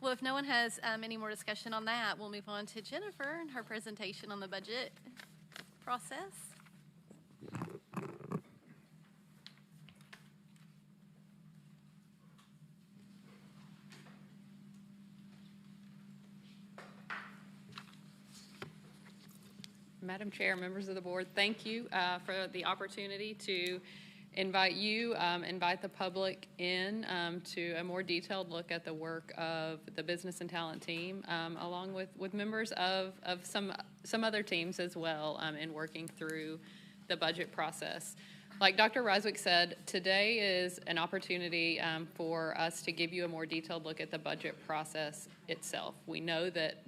Well, if no one has any more discussion on that, we'll move on to Jennifer and her presentation on the budget process. Madam Chair, members of the board, thank you for the opportunity to invite the public in to a more detailed look at the work of the business and talent team, along with members of some other teams as well in working through the budget process. Like Dr. Riswick said, today is an opportunity for us to give you a more detailed look at the budget process itself. We know that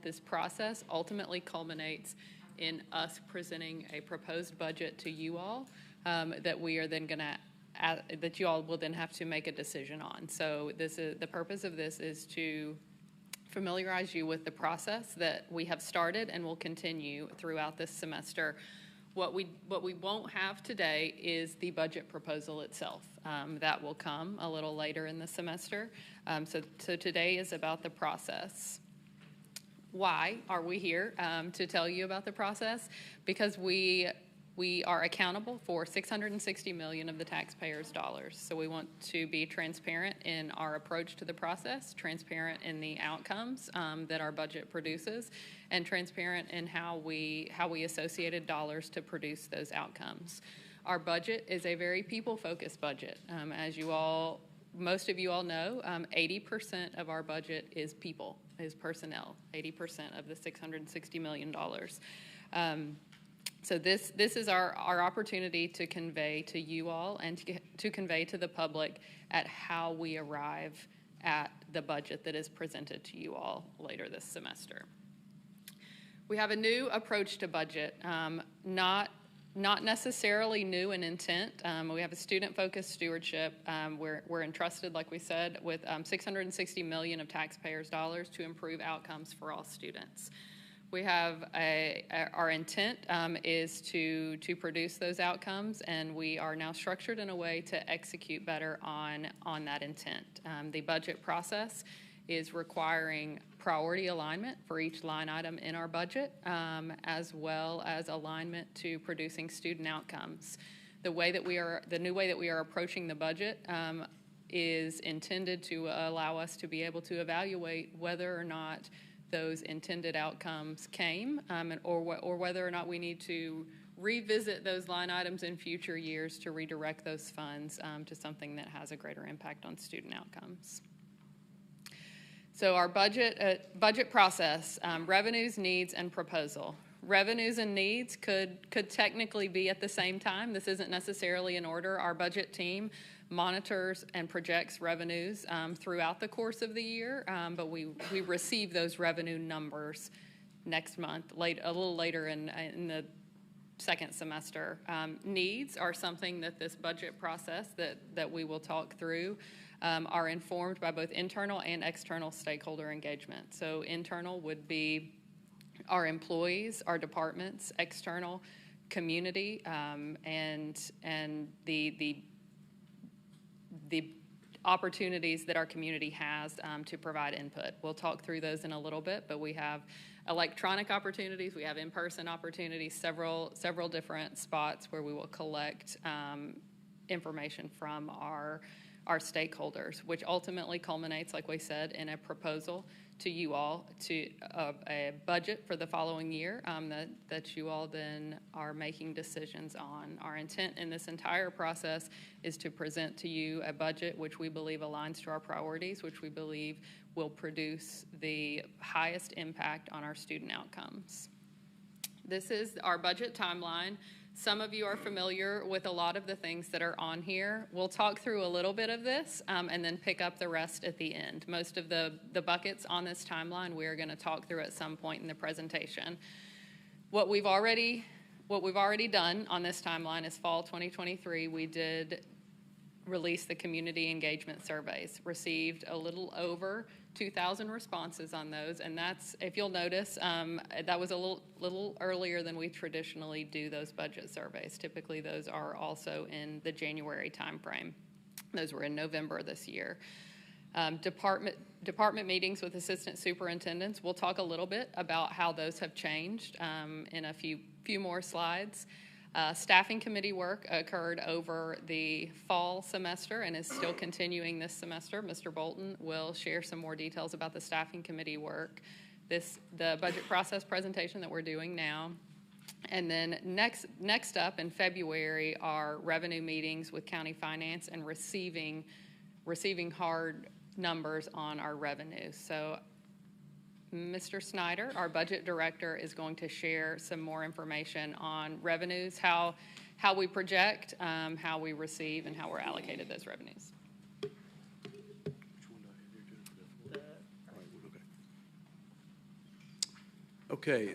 this process ultimately culminates in us presenting a proposed budget to you all that we are then going to that you all will then have to make a decision on. So this is the purpose of this is to familiarize you with the process that we have started and will continue throughout this semester. What we won't have today is the budget proposal itself. That will come a little later in the semester. So today is about the process. Why are we here to tell you about the process? Because we are accountable for $660 million of the taxpayers' dollars. So we want to be transparent in our approach to the process, transparent in the outcomes that our budget produces, and transparent in how we associated dollars to produce those outcomes. Our budget is a very people-focused budget. As most of you all know, 80% of our budget is people, is personnel, 80% of the $660 million. So this is our opportunity to convey to you all and to convey to the public at how we arrive at the budget that is presented to you all later this semester. We have a new approach to budget, not necessarily new in intent. We have a student-focused stewardship. We're entrusted, like we said, with $660 million of taxpayers' dollars to improve outcomes for all students. We have our intent is to produce those outcomes, and we are now structured in a way to execute better on that intent. The budget process is requiring priority alignment for each line item in our budget, as well as alignment to producing student outcomes. The new way that we are approaching the budget is intended to allow us to be able to evaluate whether or not those intended outcomes came, or whether or not we need to revisit those line items in future years to redirect those funds to something that has a greater impact on student outcomes. So our budget process, revenues, needs, and proposal. Revenues and needs could technically be at the same time. This isn't necessarily in order. Our budget team monitors and projects revenues throughout the course of the year, but we receive those revenue numbers next month, a little later in the second semester. Needs are something that this budget process that we will talk through are informed by both internal and external stakeholder engagement. So internal would be our employees, our departments, external community, and the opportunities that our community has to provide input. We'll talk through those in a little bit, but we have electronic opportunities, we have in-person opportunities, several different spots where we will collect information from our stakeholders, which ultimately culminates, like we said, in a proposal to you all to a budget for the following year that you all then are making decisions on. Our intent in this entire process is to present to you a budget which we believe aligns to our priorities, which we believe will produce the highest impact on our student outcomes. This is our budget timeline. Some of you are familiar with a lot of the things that are on here. We'll talk through a little bit of this and then pick up the rest at the end. Most of the buckets on this timeline we are going to talk through at some point in the presentation. What we've already done on this timeline is fall 2023. We did release the community engagement surveys, received a little over 2,000 responses on those, and that's, if you'll notice, that was a little earlier than we traditionally do those budget surveys. Typically those are also in the January timeframe. Those were in November this year. Department meetings with assistant superintendents. We'll talk a little bit about how those have changed in a few more slides. Staffing committee work occurred over the fall semester and is still continuing this semester. Mr. Bolton will share some more details about the staffing committee work, the budget process presentation that we're doing now. And then next up in February are revenue meetings with county finance and receiving hard numbers on our revenue. So Mr. Snyder, our budget director, is going to share some more information on revenues, how we project, how we receive, and how we're allocated those revenues. Okay,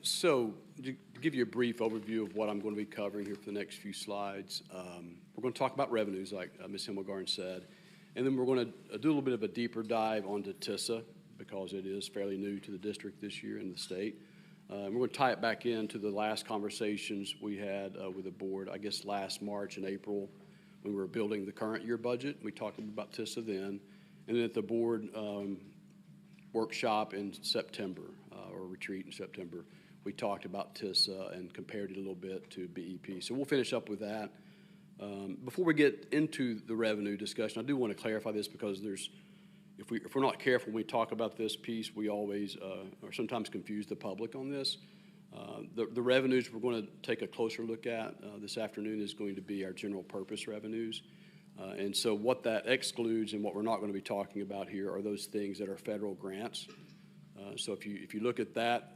so to give you a brief overview of what I'm going to be covering here for the next few slides, we're going to talk about revenues, like Ms. Himmelgarn said, and then we're going to do a little bit of a deeper dive onto TISA, because it is fairly new to the district this year in the state. We're going to tie it back into the last conversations we had with the board, I guess last March and April, when we were building the current year budget. We talked about TISA then. And then at the board workshop in September, or retreat in September, we talked about TISA and compared it a little bit to BEP. So we'll finish up with that. Before we get into the revenue discussion, I do want to clarify this, because if we're not careful when we talk about this piece, we always or sometimes confuse the public on this. The revenues we're going to take a closer look at this afternoon is going to be our general purpose revenues. And so what that excludes and what we're not going to be talking about here are those things that are federal grants. So if you look at that,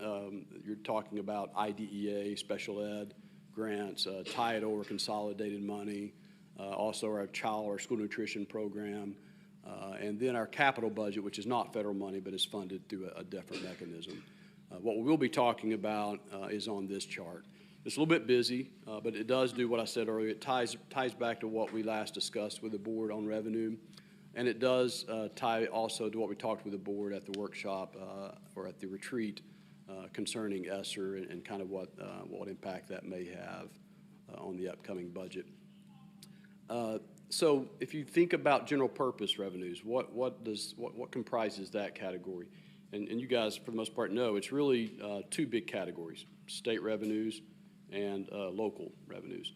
you're talking about IDEA, special ed grants, title or consolidated money, also our school nutrition program, and then our capital budget, which is not federal money but is funded through a different mechanism. What we will be talking about is on this chart. It's a little bit busy, but it does do what I said earlier. It ties back to what we last discussed with the board on revenue, and it does tie also to what we talked with the board at the workshop or at the retreat concerning ESSER and kind of what impact that may have on the upcoming budget. So if you think about general purpose revenues, what comprises that category? And you guys, for the most part, know it's really two big categories: state revenues and local revenues.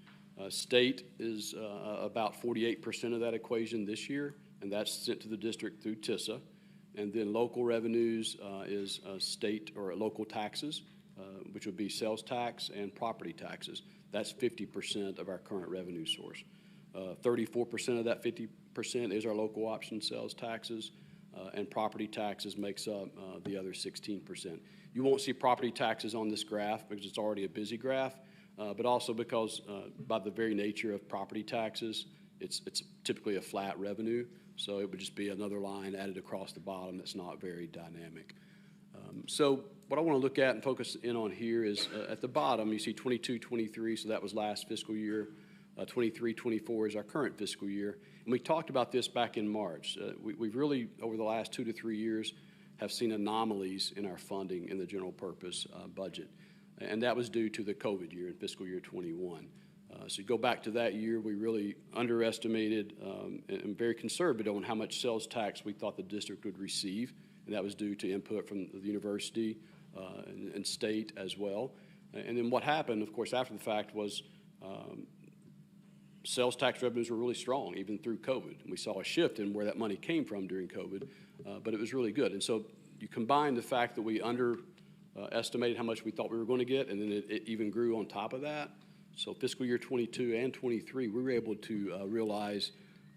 State is about 48% of that equation this year, and that's sent to the district through TISA. And then local revenues is state or local taxes, which would be sales tax and property taxes. That's 50% of our current revenue source. 34% of that 50% is our local option sales taxes, and property taxes makes up the other 16%. You won't see property taxes on this graph because it's already a busy graph, but also because by the very nature of property taxes, it's typically a flat revenue, so it would just be another line added across the bottom that's not very dynamic. So what I want to look at and focus in on here is at the bottom, you see 22-23, so that was last fiscal year. 23-24 is our current fiscal year. And we talked about this back in March. We've really, over the last 2 to 3 years, have seen anomalies in our funding in the general purpose budget. And that was due to the COVID year in fiscal year 21. So you go back to that year, we really underestimated and very conservative on how much sales tax we thought the district would receive. And that was due to input from the university and state as well. And then what happened, of course, after the fact was sales tax revenues were really strong, even through COVID. And we saw a shift in where that money came from during COVID, but it was really good. And so you combine the fact that we underestimated how much we thought we were going to get, and then it even grew on top of that. So fiscal year 22 and 23, we were able to realize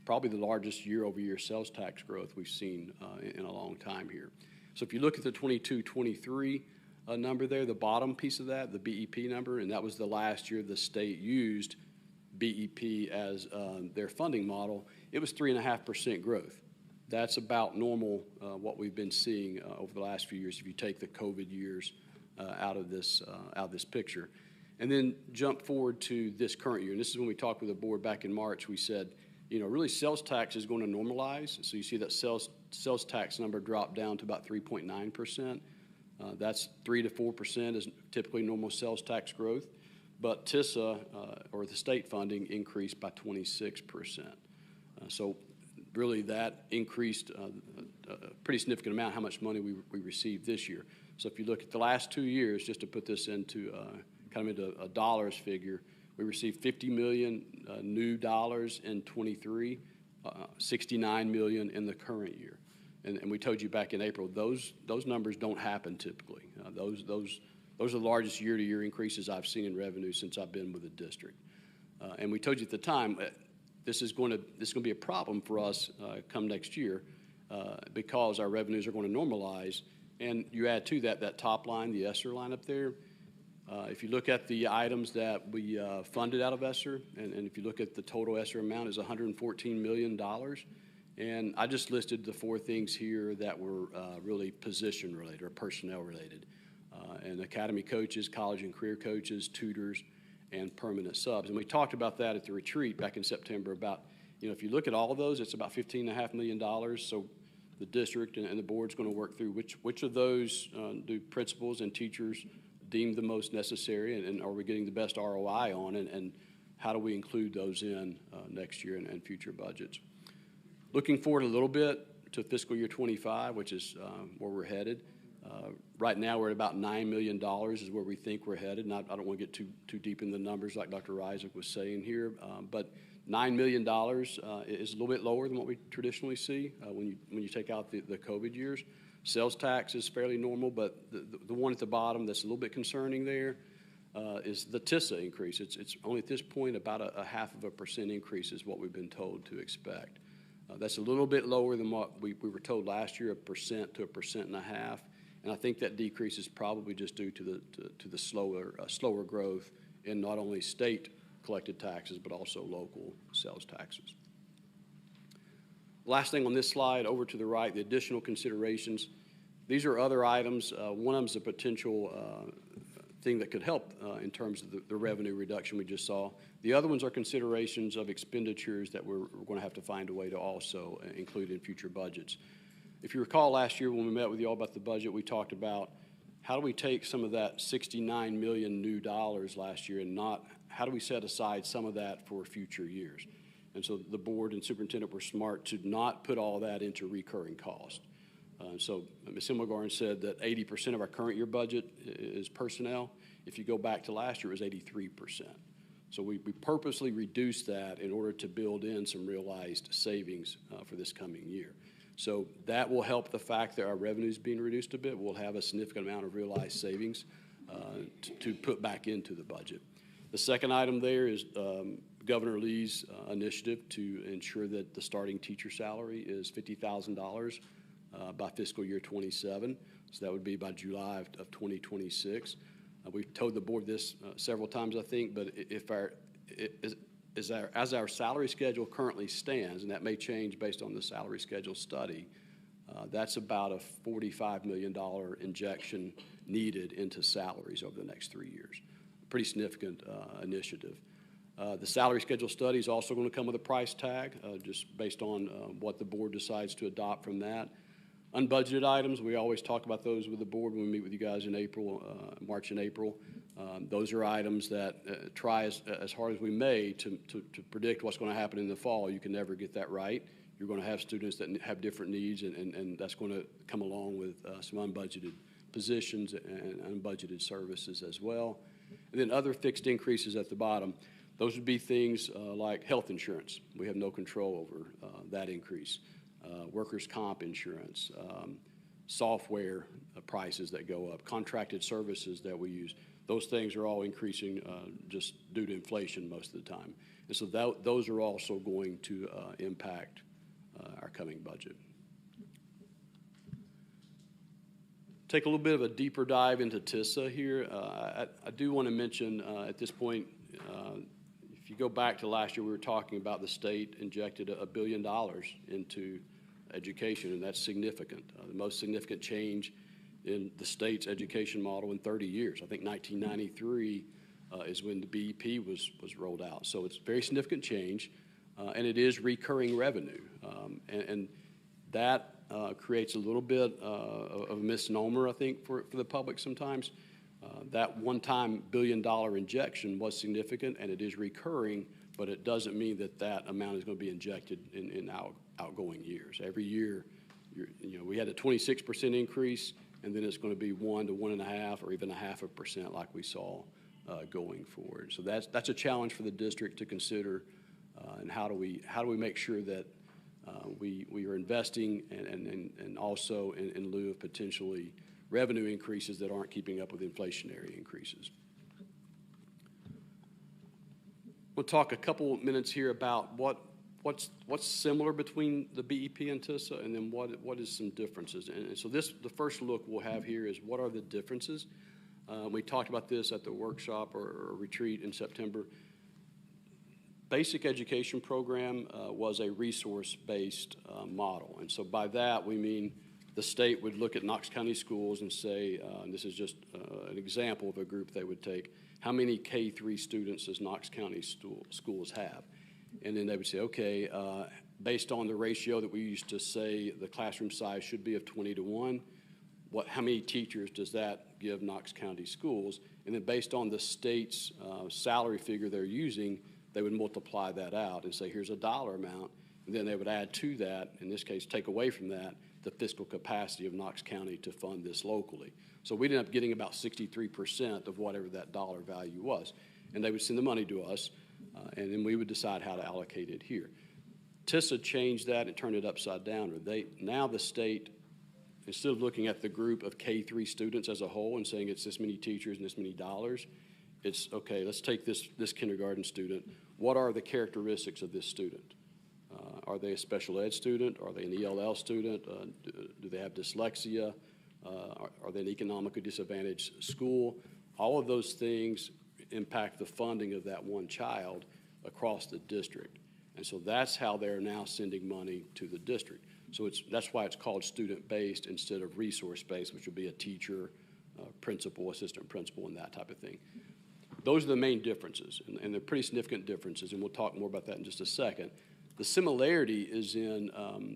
probably the largest year-over-year sales tax growth we've seen in a long time here. So if you look at the 22-23 number there, the bottom piece of that, the BEP number, and that was the last year the state used BEP as their funding model, it was 3.5% growth. That's about normal what we've been seeing over the last few years if you take the COVID years out of this picture. And then jump forward to this current year. And this is when we talked with the board back in March. We said, really sales tax is going to normalize. So you see that sales tax number drop down to about 3.9%. That's 3 to 4% is typically normal sales tax growth. But TISA, or the state funding, increased by 26%. So really that increased a pretty significant amount how much money we received this year. So if you look at the last 2 years, just to put this into kind of into a dollars figure, we received $50 million new dollars in 23, 69 million in the current year. And we told you back in April, those numbers don't happen typically. Those are the largest year-to-year increases I've seen in revenue since I've been with the district. And we told you at the time, this is going to be a problem for us come next year because our revenues are going to normalize. And you add to that top line, the ESSER line up there. If you look at the items that we funded out of ESSER, and if you look at the total ESSER amount is $114 million. And I just listed the 4 things here that were really position related or personnel related. And academy coaches, college and career coaches, tutors, and permanent subs. And we talked about that at the retreat back in September about, if you look at all of those, it's about $15.5 million. So the district and the board's going to work through which of those do principals and teachers deem the most necessary, and are we getting the best ROI on, and how do we include those in next year and future budgets. Looking forward a little bit to fiscal year 25, which is where we're headed. Right now, we're at about $9 million is where we think we're headed. And I don't want to get too deep in the numbers like Dr. Isaac was saying here, but $9 million is a little bit lower than what we traditionally see when you take out the COVID years. Sales tax is fairly normal, but the one at the bottom that's a little bit concerning there is the TISA increase. It's only at this point about a 0.5% increase is what we've been told to expect. That's a little bit lower than what we were told last year, 1% to 1.5%. And I think that decrease is probably just due to the slower growth in not only state collected taxes, but also local sales taxes. Last thing on this slide, over to the right, the additional considerations. These are other items. One of them is a potential thing that could help in terms of the revenue reduction we just saw. The other ones are considerations of expenditures that we're going to have to find a way to also include in future budgets. If you recall last year when we met with you all about the budget, we talked about how do we take some of that 69 million new dollars last year and how do we set aside some of that for future years? And so the board and superintendent were smart to not put all that into recurring cost. So Ms. Himmelgarn said that 80% of our current year budget is personnel. If you go back to last year, it was 83%. So we purposely reduced that in order to build in some realized savings for this coming year. So that will help the fact that our revenue is being reduced a bit. We'll have a significant amount of realized savings to put back into the budget. The second item there is Governor Lee's initiative to ensure that the starting teacher salary is $50,000 by fiscal year 27. So that would be by July of 2026. We've told the board this several times, I think, but as our salary schedule currently stands, and that may change based on the salary schedule study, that's about a $45 million injection needed into salaries over the next 3 years. Pretty significant initiative. The salary schedule study is also going to come with a price tag, just based on what the board decides to adopt from that. Unbudgeted items, we always talk about those with the board when we meet with you guys in April, March and April. Those are items that try as hard as we may to predict what's going to happen in the fall. You can never get that right. You're going to have students that have different needs, and that's going to come along with some unbudgeted positions and unbudgeted services as well. And then other fixed increases at the bottom. Those would be things like health insurance. We have no control over that increase. Workers' comp insurance, software prices that go up, contracted services that we use. Those things are all increasing just due to inflation most of the time. And so those are also going to impact our coming budget. Take a little bit of a deeper dive into TISA here. I do want to mention at this point, if you go back to last year, we were talking about the state injected $1 billion into education, and that's significant. The most significant change in the state's education model in 30 years. I think 1993 is when the BEP was rolled out. So it's a very significant change, and it is recurring revenue. And that creates a little bit of a misnomer, I think, for the public sometimes. That one-time $1 billion injection was significant, and it is recurring, but it doesn't mean that amount is going to be injected in our outgoing years. Every year, we had a 26% increase, and then it's going to be 1 to 1.5 or even 0.5% like we saw going forward. So that's a challenge for the district to consider, and how do we make sure that we are investing and also in lieu of potentially revenue increases that aren't keeping up with inflationary increases. We'll talk a couple minutes here about what's similar between the BEP and TISA, and then what is some differences. And so the first look we'll have here is what are the differences. We talked about this at the workshop or retreat in September. Basic education program was a resource-based model, and so by that we mean the state would look at Knox County schools and say, and this is just an example of a group they would take, how many K-3 students does Knox County schools have? And then they would say, okay, based on the ratio that we used to say the classroom size should be of 20 to 1, how many teachers does that give Knox County schools? And then based on the state's salary figure they're using, they would multiply that out and say, here's a dollar amount, and then they would add to that, in this case, take away from that, the fiscal capacity of Knox County to fund this locally. So we'd end up getting about 63% of whatever that dollar value was. And they would send the money to us, and then we would decide how to allocate it here. TISA changed that and turned it upside down. Now the state, instead of looking at the group of K-3 students as a whole and saying it's this many teachers and this many dollars, it's, okay, let's take this kindergarten student. What are the characteristics of this student? Are they a special ed student? Are they an ELL student? Do they have dyslexia? Are they an economically disadvantaged school? All of those things impact the funding of that one child across the district. And so that's how they're now sending money to the district. So that's why it's called student-based instead of resource-based, which would be a teacher, principal, assistant principal, and that type of thing. Those are the main differences, and they're pretty significant differences, and we'll talk more about that in just a second. The similarity is in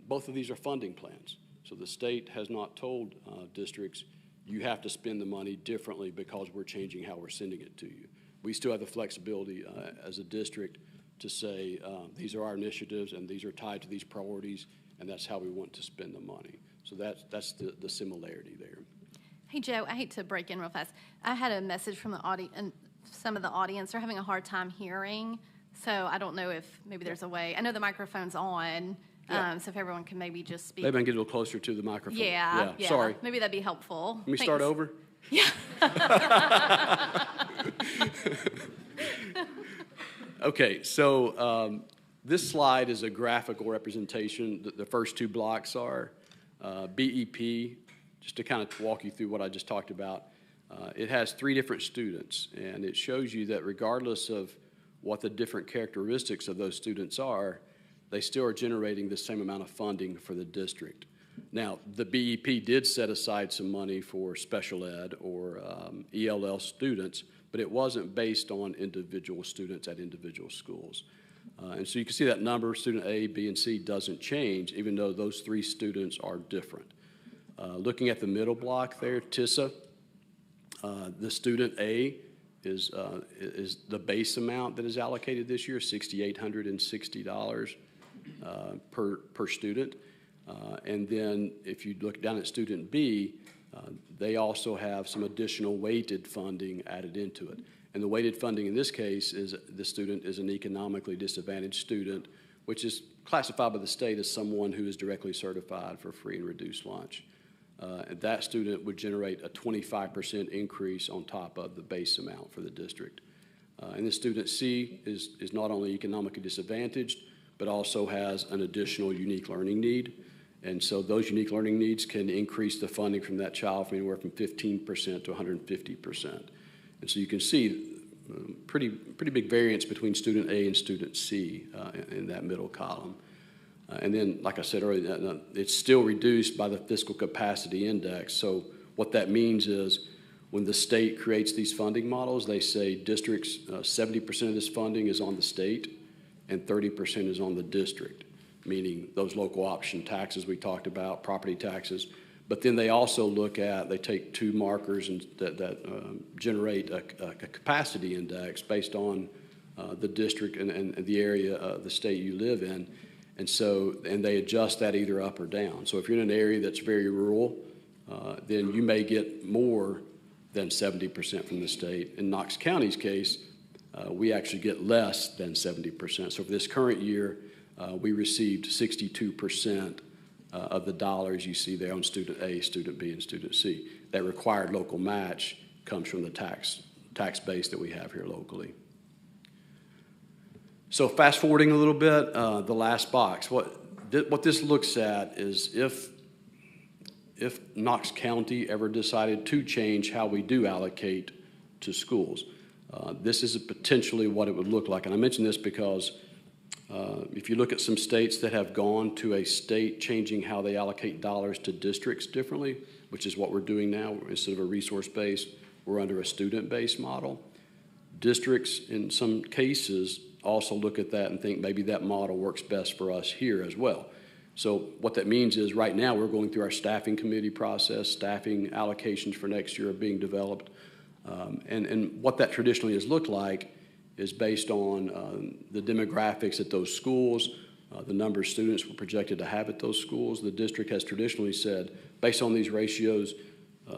both of these are funding plans. So the state has not told districts, you have to spend the money differently because we're changing how we're sending it to you. We still have the flexibility as a district to say, these are our initiatives and these are tied to these priorities, and that's how we want to spend the money. So that's the similarity there. Hey, Joe, I hate to break in real fast. I had a message from the audience, and some of the audience are having a hard time hearing, so I don't know if maybe there's a way. I know the microphone's on, Yeah. So if everyone can maybe just speak. Maybe I can get a little closer to the microphone. Yeah. Sorry. Maybe that'd be helpful. Let me start over? Yeah. Okay, so this slide is a graphical representation. The first two blocks are BEP, just to kind of walk you through what I just talked about. It has 3 different students, and it shows you that regardless of what the different characteristics of those students are, they still are generating the same amount of funding for the district. Now, the BEP did set aside some money for special ed or ELL students, but it wasn't based on individual students at individual schools. And so you can see that number, student A, B, and C, doesn't change, even though those 3 students are different. Looking at the middle block there, TISA, the student A is the base amount that is allocated this year, $6,860 per student. And then if you look down at student B, they also have some additional weighted funding added into it. And the weighted funding in this case is the student is an economically disadvantaged student, which is classified by the state as someone who is directly certified for free and reduced lunch. That student would generate a 25% increase on top of the base amount for the district. And the student C is not only economically disadvantaged, but also has an additional unique learning need. And so those unique learning needs can increase the funding from that child from anywhere from 15% to 150%. And so you can see pretty big variance between student A and student C in that middle column. And then, like I said earlier, it's still reduced by the fiscal capacity index. So what that means is when the state creates these funding models, they say districts, 70% of this funding is on the state and 30% is on the district, meaning those local option taxes we talked about, property taxes. But then they also they take 2 markers that generate a capacity index based on the district and the area of the state you live in. And they adjust that either up or down. So if you're in an area that's very rural, then you may get more than 70% from the state. In Knox County's case, we actually get less than 70%. So for this current year, we received 62% of the dollars you see there on student A, student B, and student C. That required local match comes from the tax base that we have here locally. So fast forwarding a little bit, the last box. What this looks at is if Knox County ever decided to change how we do allocate to schools, this is potentially what it would look like. And I mention this because if you look at some states that have gone to a state changing how they allocate dollars to districts differently, which is what we're doing now, instead of a resource-based, we're under a student-based model. Districts, in some cases, also look at that and think maybe that model works best for us here as well. So what that means is right now we're going through our staffing committee process. Staffing allocations for next year are being developed. And what that traditionally has looked like is based on the demographics at those schools, the number of students we're projected to have at those schools. The district has traditionally said, based on these ratios,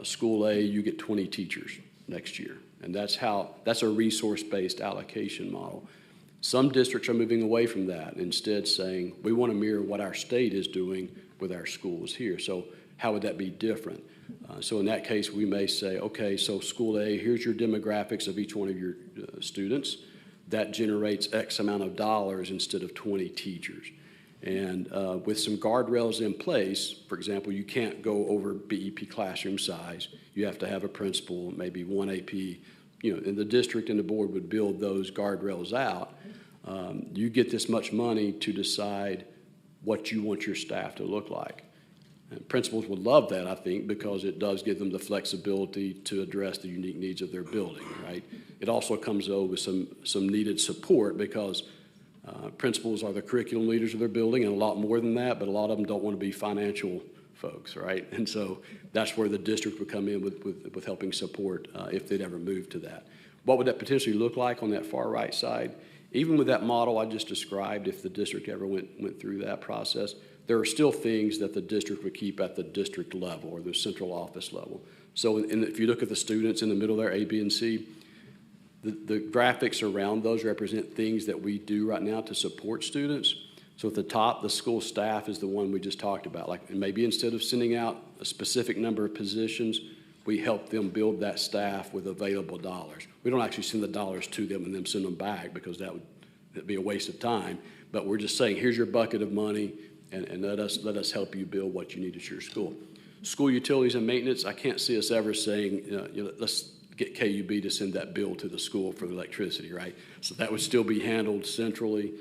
school A, you get 20 teachers next year. And that's a resource-based allocation model. Some districts are moving away from that, instead saying, we want to mirror what our state is doing with our schools here. So how would that be different? So in that case, we may say, okay, so school A, here's your demographics of each one of your students. That generates X amount of dollars instead of 20 teachers. And with some guardrails in place, for example, you can't go over BEP classroom size. You have to have a principal, maybe one AP. And the district and the board would build those guardrails out. You get this much money to decide what you want your staff to look like. And principals would love that, I think, because it does give them the flexibility to address the unique needs of their building, right? It also comes, though, with some needed support because principals are the curriculum leaders of their building and a lot more than that, but a lot of them don't want to be financial folks, right? And so that's where the district would come in with helping support if they'd ever move to that. What would that potentially look like on that far right side? Even with that model I just described, if the district ever went through that process, there are still things that the district would keep at the district level or the central office level. So if you look at the students in the middle there, A, B, and C, the graphics around those represent things that we do right now to support students. So at the top, the school staff is the one we just talked about. Like maybe instead of sending out a specific number of positions, we help them build that staff with available dollars. We don't actually send the dollars to them and then send them back because that'd be a waste of time. But we're just saying, here's your bucket of money, and let us help you build what you need at your school. School utilities and maintenance, I can't see us ever saying, let's get KUB to send that bill to the school for the electricity, right? So that would still be handled centrally.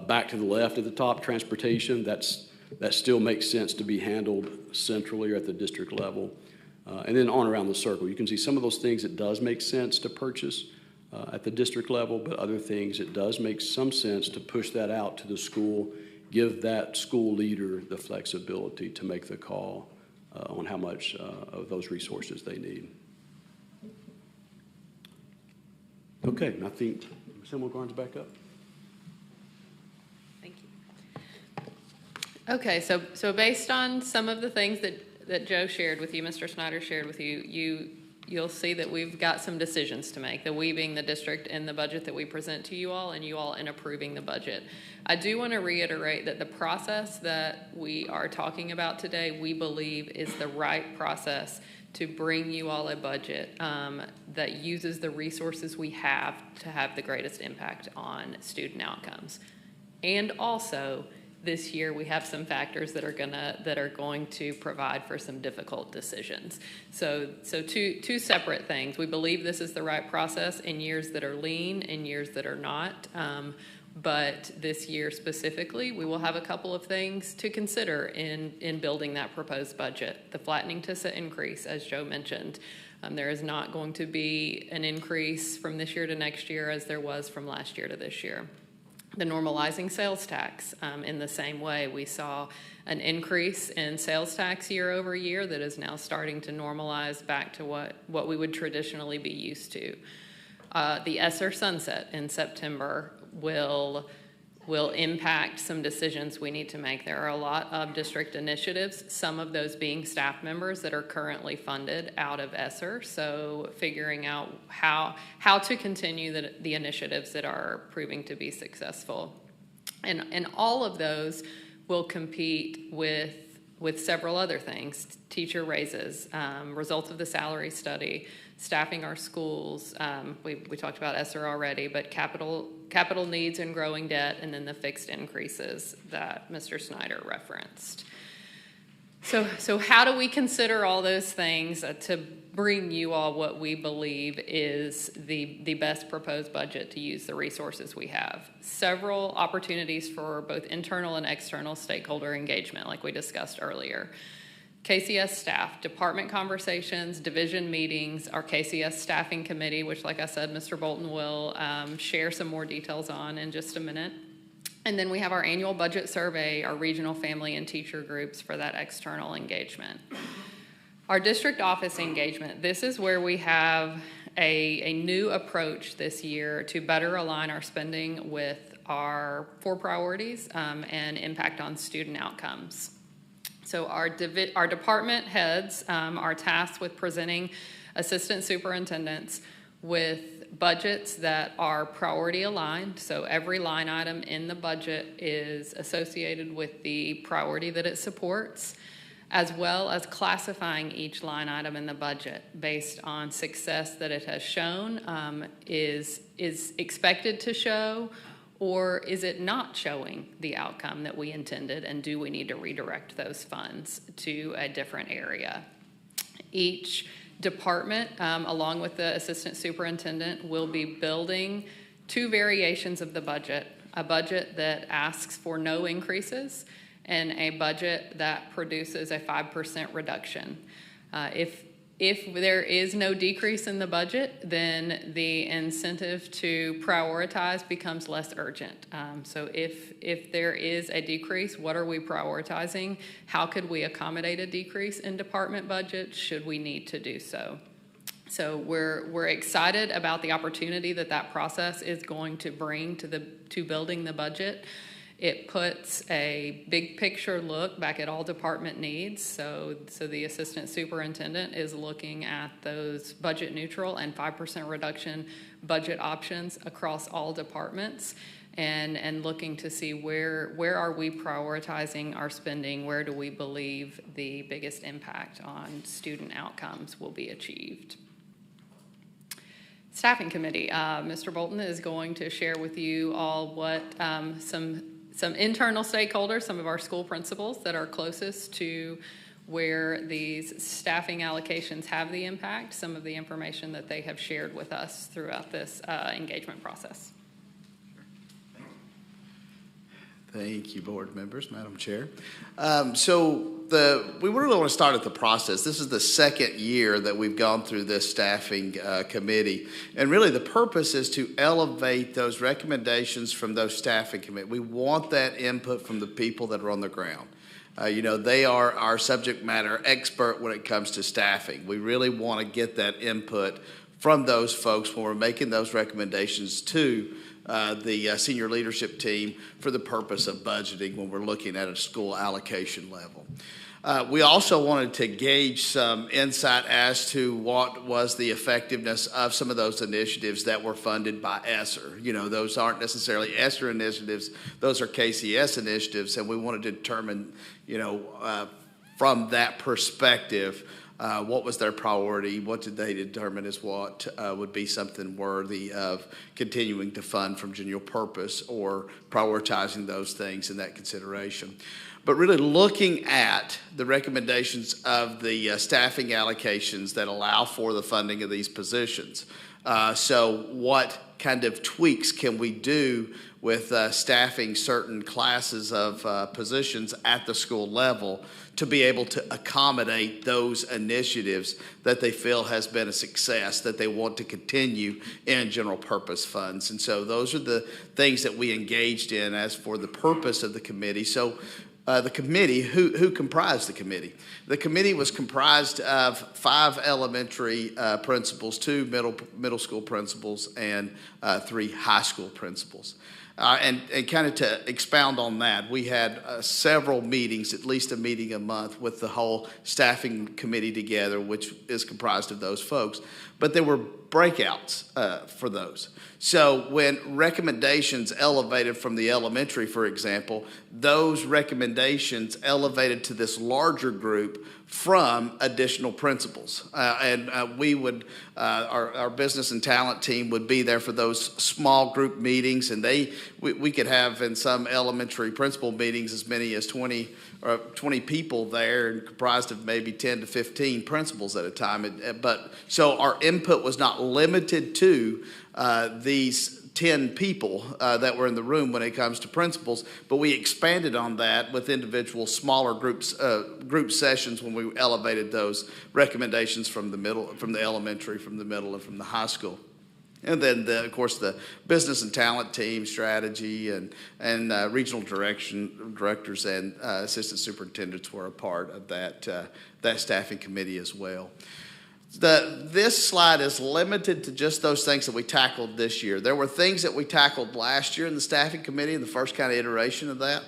Back to the left at the top, transportation, that still makes sense to be handled centrally or at the district level. And then on around the circle, you can see some of those things it does make sense to purchase at the district level, but other things it does make some sense to push that out to the school, give that school leader the flexibility to make the call on how much of those resources they need. Okay, I think Ms. Himmelgarn's back up. Thank you. Okay, so based on some of the things that Joe shared with you, Mr. Snyder shared with you, you'll see that we've got some decisions to make, we being the district in the budget that we present to you all and you all in approving the budget. I do want to reiterate that the process that we are talking about today, we believe is the right process to bring you all a budget that uses the resources we have to have the greatest impact on student outcomes. And also, this year we have some factors that are going to provide for some difficult decisions. So two separate things. We believe this is the right process in years that are lean, in years that are not. But this year specifically, we will have a couple of things to consider in building that proposed budget. The flattening TISA increase, as Joe mentioned. There is not going to be an increase from this year to next year as there was from last year to this year. The normalizing sales tax, in the same way, we saw an increase in sales tax year over year that is now starting to normalize back to what we would traditionally be used to. The ESSER sunset in September will will impact some decisions we need to make. There are a lot of district initiatives, some of those being staff members that are currently funded out of ESSER. So figuring out how to continue the initiatives that are proving to be successful. And all of those will compete with several other things: teacher raises, results of the salary study, staffing our schools. We talked about ESSER already, but capital needs and growing debt, and then the fixed increases that Mr. Snyder referenced. So how do we consider all those things to bring you all what we believe is the best proposed budget to use the resources we have? Several opportunities for both internal and external stakeholder engagement, like we discussed earlier. KCS staff, department conversations, division meetings, our KCS staffing committee, which, like I said, Mr. Bolton will share some more details on in just a minute. And then we have our annual budget survey, our regional family and teacher groups for that external engagement. Our district office engagement, this is where we have a new approach this year to better align our spending with our 4 priorities and impact on student outcomes. So our department heads are tasked with presenting assistant superintendents with budgets that are priority aligned. So every line item in the budget is associated with the priority that it supports, as well as classifying each line item in the budget based on success that it has shown, is expected to show, or is it not showing the outcome that we intended, and do we need to redirect those funds to a different area? Each department, along with the assistant superintendent, will be building 2 variations of the budget: a budget that asks for no increases and a budget that produces a 5% reduction. If there is no decrease in the budget, then the incentive to prioritize becomes less urgent. So if there is a decrease, what are we prioritizing? How could we accommodate a decrease in department budget should we need to do so? So we're excited about the opportunity that process is going to bring to building the budget. It puts a big picture look back at all department needs. So the assistant superintendent is looking at those budget neutral and 5% reduction budget options across all departments, and looking to see where are we prioritizing our spending, where do we believe the biggest impact on student outcomes will be achieved. Staffing committee, Mr. Bolton is going to share with you all what some internal stakeholders, some of our school principals that are closest to where these staffing allocations have the impact, some of the information that they have shared with us throughout this engagement process. Thank you, board members, Madam Chair. We really want to start at the process. This is the 2nd year that we've gone through this staffing committee. And really the purpose is to elevate those recommendations from those staffing committee. We want that input from the people that are on the ground. They are our subject matter expert when it comes to staffing. We really want to get that input from those folks when we're making those recommendations to the senior leadership team for the purpose of budgeting when we're looking at a school allocation level. We also wanted to gauge some insight as to what was the effectiveness of some of those initiatives that were funded by ESSER. Those aren't necessarily ESSER initiatives, those are KCS initiatives, and we wanted to determine, from that perspective, what was their priority? What did they determine as what would be something worthy of continuing to fund from general purpose, or prioritizing those things in that consideration? But really looking at the recommendations of the staffing allocations that allow for the funding of these positions. So what kind of tweaks can we do with staffing certain classes of positions at the school level to be able to accommodate those initiatives that they feel has been a success, that they want to continue in general purpose funds? And so those are the things that we engaged in as for the purpose of the committee. So the committee, who comprised the committee? The committee was comprised of 5 elementary principals, 2 middle school principals, and 3 high school principals. And kind of to expound on that, we had several meetings, at least a meeting a month, with the whole staffing committee together, which is comprised of those folks. But there were breakouts for those. So when recommendations elevated from the elementary, for example, those recommendations elevated to this larger group from additional principals. We would, our business and talent team would be there for those small group meetings, and we could have in some elementary principal meetings as many as 20 people there, and comprised of maybe 10 to 15 principals at a time. So our input was not limited to these 10 people that were in the room when it comes to principals, but we expanded on that with individual smaller group sessions when we elevated those recommendations from the elementary, from the middle, and from the high school. And then, of course, the business and talent team, strategy, and regional directors and assistant superintendents were a part of that staffing committee as well. This slide is limited to just those things that we tackled this year. There were things that we tackled last year in the staffing committee in the first kind of iteration of that.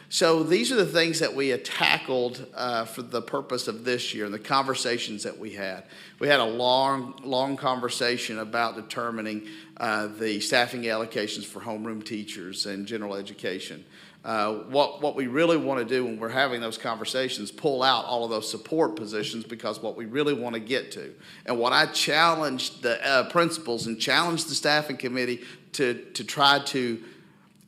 So these are the things that we had tackled for the purpose of this year and the conversations that we had. We had a long conversation about determining the staffing allocations for homeroom teachers and general education. What we really want to do when we're having those conversations, pull out all of those support positions, because what we really want to get to, and what I challenged the principals and challenged the staffing committee to try to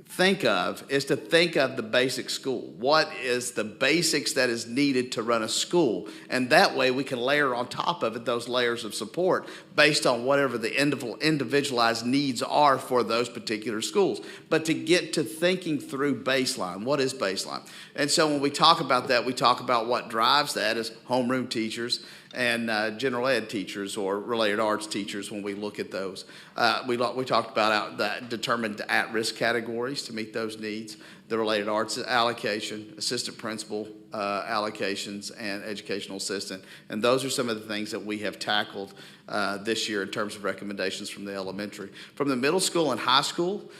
think of, is to think of the basic school. What is the basics that is needed to run a school? And that way we can layer on top of it those layers of support based on whatever the individualized needs are for those particular schools. But to get to thinking through baseline, what is baseline? And so when we talk about that, we talk about what drives that as homeroom teachers and general ed teachers or related arts teachers. When we look at those, we talked about determined at-risk categories to meet those needs, the related arts allocation, assistant principal allocations, and educational assistant. And those are some of the things that we have tackled this year in terms of recommendations from the elementary. From the middle school and high school,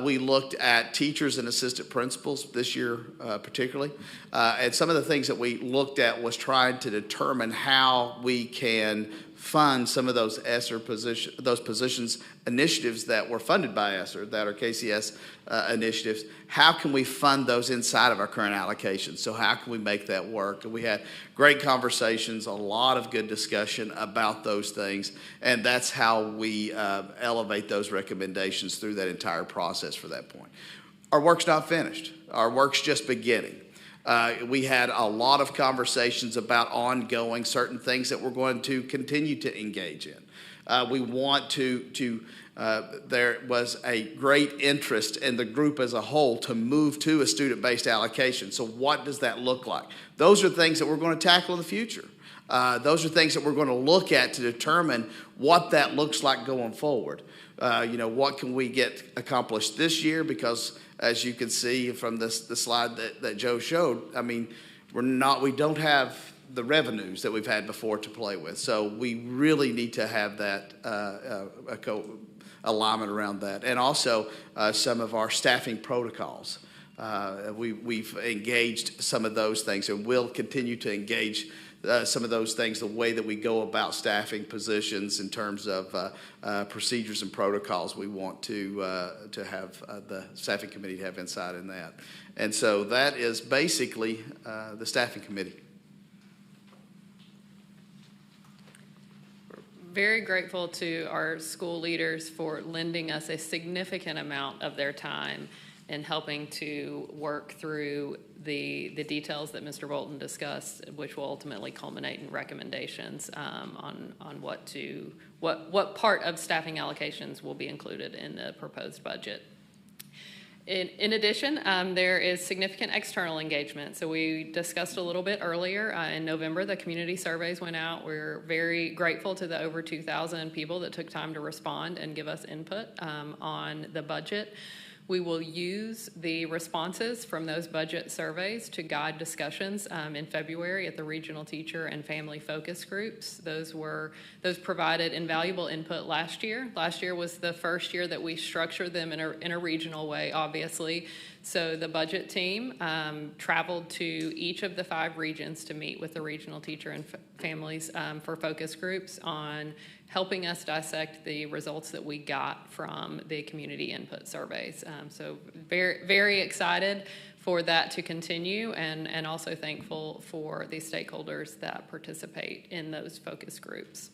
we looked at teachers and assistant principals this year particularly. And some of the things that we looked at was trying to determine how we can fund some of those positions initiatives that were funded by ESSER, that are KCS initiatives. How can we fund those inside of our current allocations? So how can we make that work? And we had great conversations, a lot of good discussion about those things, and that's how we elevate those recommendations through that entire process for that point. Our work's not finished. Our work's just beginning. We had a lot of conversations about ongoing certain things that we're going to continue to engage in. We want to there was a great interest in the group as a whole to move to a student-based allocation. So what does that look like? Those are things that we're going to tackle in the future. Those are things that we're going to look at to determine what that looks like going forward. What can we get accomplished this year? Because as you can see from the slide that Joe showed, I mean, we don't have the revenues that we've had before to play with. So we really need to have that alignment around that. And also some of our staffing protocols. We've engaged some of those things, and we'll continue to engage some of those things, the way that we go about staffing positions in terms of procedures and protocols. We want to have the staffing committee to have insight in that. And so that is basically the staffing committee. Very grateful to our school leaders for lending us a significant amount of their time in helping to work through the details that Mr. Bolton discussed, which will ultimately culminate in recommendations on what part of staffing allocations will be included in the proposed budget. In addition, there is significant external engagement. So we discussed a little bit earlier in November, the community surveys went out. We're very grateful to the over 2,000 people that took time to respond and give us input on the budget. We will use the responses from those budget surveys to guide discussions in February at the regional teacher and family focus groups. Those provided invaluable input last year. Last year was the first year that we structured them in a regional way, obviously. So the budget team traveled to each of the 5 regions to meet with the regional teacher and families for focus groups on helping us dissect the results that we got from the community input surveys. So very, very excited for that to continue, and also thankful for the stakeholders that participate in those focus groups.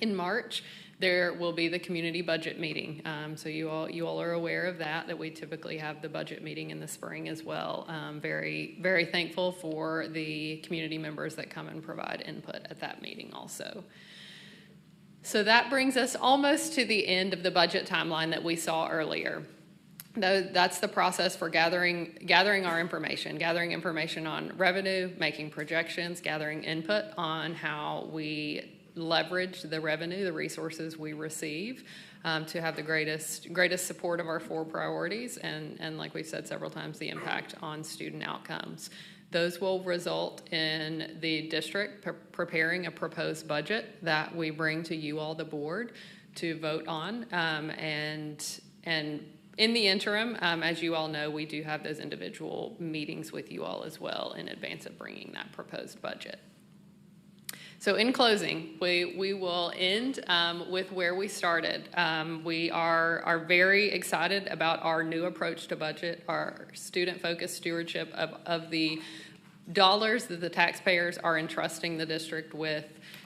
In March, there will be the community budget meeting. So you all are aware of that we typically have the budget meeting in the spring as well. Very, very thankful for the community members that come and provide input at that meeting also. So that brings us almost to the end of the budget timeline that we saw earlier. That's the process for gathering our information, gathering information on revenue, making projections, gathering input on how we leverage the revenue, the resources we receive, to have the greatest support of our 4 priorities, and like we've said several times, the impact on student outcomes. Those will result in the district preparing a proposed budget that we bring to you all, the board, to vote on. And in the interim, as you all know, we do have those individual meetings with you all as well in advance of bringing that proposed budget. So in closing, we will end with where we started. We are very excited about our new approach to budget, our student-focused stewardship of the dollars that the taxpayers are entrusting the district with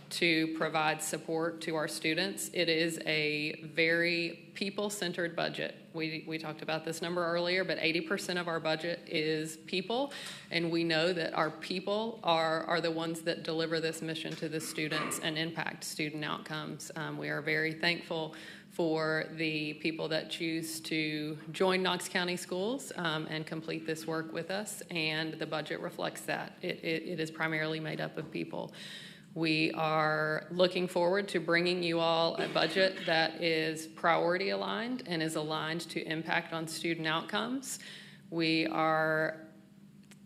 to provide support to our students. It is a very people-centered budget. We talked about this number earlier, but 80% of our budget is people, and we know that our people are the ones that deliver this mission to the students and impact student outcomes. We are very thankful for the people that choose to join Knox County Schools and complete this work with us, and the budget reflects that. It is primarily made up of people. We are looking forward to bringing you all a budget that is priority aligned and is aligned to impact on student outcomes. We are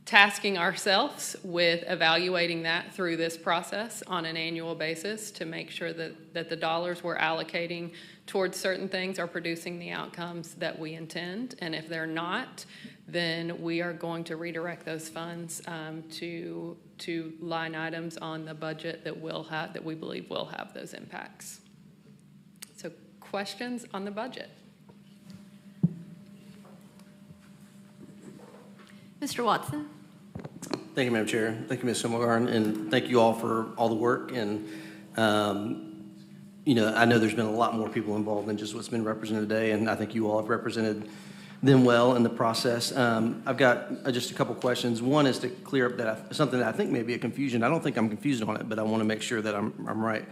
tasking ourselves with evaluating that through this process on an annual basis to make sure that the dollars we're allocating towards certain things are producing the outcomes that we intend. And if they're not, then we are going to redirect those funds to line items on the budget that we believe will have those impacts. So questions on the budget? Mr. Watson? Thank you, Madam Chair. Thank you, Ms. Himmelgarn, and thank you all for all the work. And, I know there's been a lot more people involved than just what's been represented today, and I think you all have represented them well in the process. I've got just a couple questions. One is to clear up something that I think may be a confusion. I don't think I'm confused on it, but I want to make sure that I'm right.